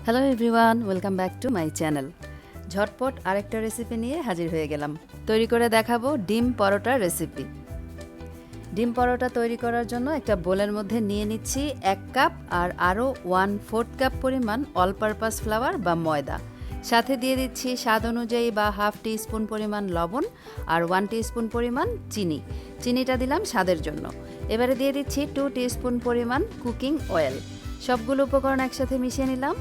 Hello everyone, welcome back to my channel. ঝটপট আরেকটা recipe নিয়ে হাজির হয়ে গেলাম। তৈরি করে দেখাবো ডিম পরোটা রেসিপি। ডিম পরোটা তৈরি করার জন্য একটা বোলের মধ্যে নিয়ে নিচ্ছি 1 কাপ আর আরও 1/4 কাপ পরিমাণ অল পারপাস ফ্লাওয়ার বা ময়দা। সাথে দিয়ে দিচ্ছি স্বাদ অনুযায়ী বা হাফ টিস্পুন পরিমাণ লবণ আর 1 টিস্পুন পরিমাণ চিনি। চিনিটা দিলাম স্বাদের জন্য। এবারে দিয়ে দিচ্ছি 2 টিস্পুন পরিমাণ কুকিং অয়েল। সবগুলো উপকরণ একসাথে মিশিয়ে নিলাম।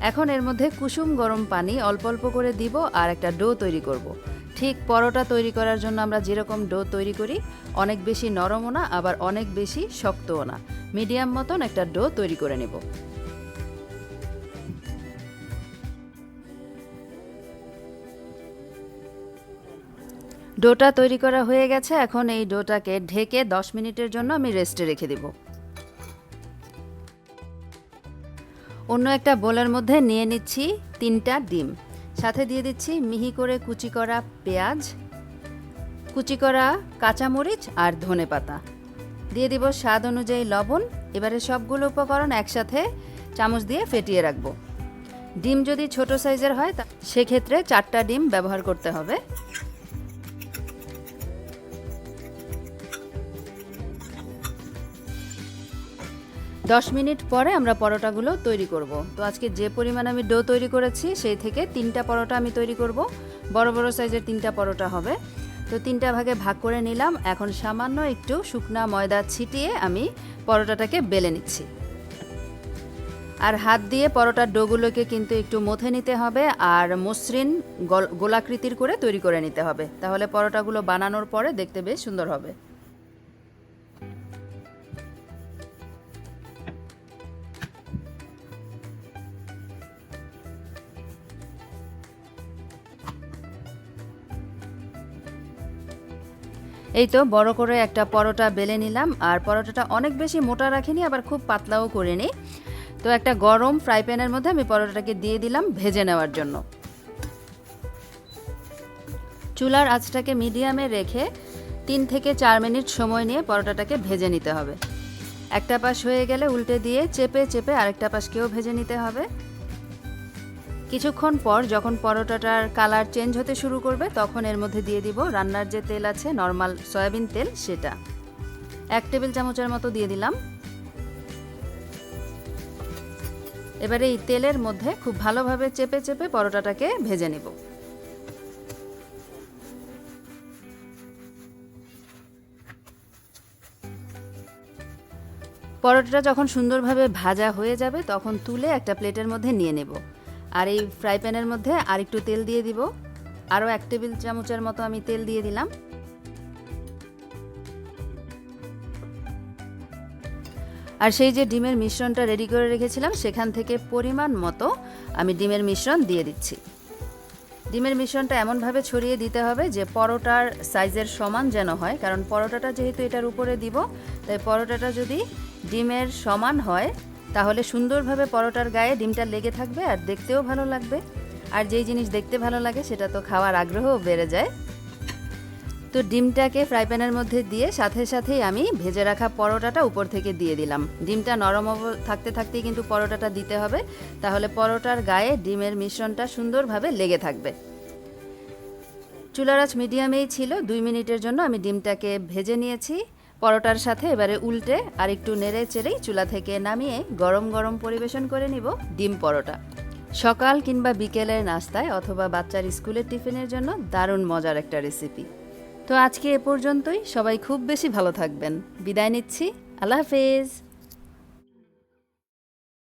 এখন এর মধ্যে কুসুম গরম পানি অল্প অল্প করে দিব আর একটা ডো তৈরি করব। ঠিক পরোটা তৈরি করার জন্য আমরা যেরকম ডো তৈরি করি, অনেক বেশি নরমও না আবার অনেক বেশি শক্তও না, মিডিয়াম মতন একটা ডো তৈরি করে নেব। ডোটা তৈরি করা হয়ে গেছে। এখন এই ডোটাকে ঢেকে 10 মিনিটের জন্য আমি রেস্টে রেখে দেব। অন্য একটা বোলের মধ্যে নিয়ে নিচ্ছি 3টা ডিম, সাথে দিয়ে দিচ্ছি মিহি করে কুচি করা পেঁয়াজ, কুচি করা কাঁচামরিচ আর ধনেপাতা, দিয়ে দিব স্বাদ অনুযায়ী লবণ। এবারে সবগুলো উপকরণ একসাথে চামচ দিয়ে ফেটিয়ে রাখবো। ডিম যদি ছোট সাইজের হয় সেক্ষেত্রে 4টা ডিম ব্যবহার করতে হবে। দশ মিনিট পরে আমরা পরোটাগুলো তৈরি করব। তো আজকে যে পরিমাণ আমি ডো তৈরি করেছি সেই থেকে 3টা পরোটা আমি তৈরি করব। বড় বড় সাইজের 3টা পরোটা হবে। তো 3টা ভাগে ভাগ করে নিলাম। এখন সামান্য একটু শুকনা ময়দা ছিটিয়ে আমি পরোটাটাকে বেলে নিচ্ছি। আর হাত দিয়ে পরোটার ডোগুলোকে কিন্তু একটু মথে নিতে হবে আর মসৃণ গোলাকৃতির করে তৈরি করে নিতে হবে, তাহলে পরোটাগুলো বানানোর পরে দেখতে বেশ সুন্দর হবে। এই তো বড় করে একটা পরোটা বেলে নিলাম। আর পরোটাটা অনেক বেশি মোটা রাখিনি, আবার খুব পাতলাও করিনি। তো একটা গরম ফ্রাই প্যানের মধ্যে আমি পরোটাটাকে দিয়ে দিলাম ভেজে নেওয়ার জন্য। চুলার আঁচটাকে মিডিয়ামে রেখে 3 থেকে 4 মিনিট সময় নিয়ে পরোটাটাকে ভেজে নিতে হবে। একটা পাশ হয়ে গেলে উল্টে দিয়ে চেপে চেপে আরেকটা পাশকেও ভেজে নিতে হবে। কিছুক্ষণ পর যখন পরোটাটার কালার চেঞ্জ হতে শুরু করবে তখন এর মধ্যে দিয়ে দিব রান্নার যে তেল আছে, নর্মাল সয়াবিন তেল, সেটা 1 টেবিল চামচের মতো দিয়ে দিলাম। এবারে এই তেলের মধ্যে খুব ভালোভাবে চেপে চেপে পরোটাটাকে ভেজে নেব। পরোটাটা যখন সুন্দরভাবে ভাজা হয়ে যাবে তখন তুলে একটা প্লেটের মধ্যে নিয়ে নেব। আর এই ফ্রাই প্যানের মধ্যে আরেকটু তেল দিয়ে দিব। আরও 1 টেবিল চামচের মতো আমি তেল দিয়ে দিলাম। আর সেই যে ডিমের মিশ্রণটা রেডি করে রেখেছিলাম সেখান থেকে পরিমাণ মতো আমি ডিমের মিশ্রণ দিয়ে দিচ্ছি। ডিমের মিশ্রণটা এমনভাবে ছড়িয়ে দিতে হবে যে পরোটার সাইজের সমান যেন হয়, কারণ পরোটাটা যেহেতু এটার উপরে দিব, তাই পরোটাটা যদি ডিমের সমান হয় তাহলে সুন্দরভাবে পরোটার গায়ে ডিমটা লেগে থাকবে আর দেখতেও ভালো লাগবে। আর যেই জিনিস দেখতে ভালো লাগে সেটা তো খাওয়ার আগ্রহও বেড়ে যায়। তো ডিমটাকে ফ্রাই প্যানের মধ্যে দিয়ে সাথে সাথেই আমি ভেজে রাখা পরোটাটা উপর থেকে দিয়ে দিলাম। ডিমটা নরম থাকতে থাকতেই কিন্তু পরোটাটা দিতে হবে, তাহলে পরোটার গায়ে ডিমের মিশ্রণটা সুন্দরভাবে লেগে থাকবে। চুলার আঁচ মিডিয়ামেই ছিল। 2 মিনিটের জন্য আমি ডিমটাকে ভেজে নিয়েছি পরোটার সাথে। এবারে উল্টে আর একটু নেড়ে চেড়েই চুলা থেকে নামিয়ে গরম গরম পরিবেশন করে নিব ডিম পরোটা। সকাল কিংবা বিকেলের নাস্তায় অথবা বাচ্চার স্কুলের টিফিনের জন্য দারুণ মজার একটা রেসিপি। তো আজকে এ পর্যন্তই। সবাই খুব বেশি ভালো থাকবেন। বিদায় নিচ্ছি। আল্লাহ হাফেজ।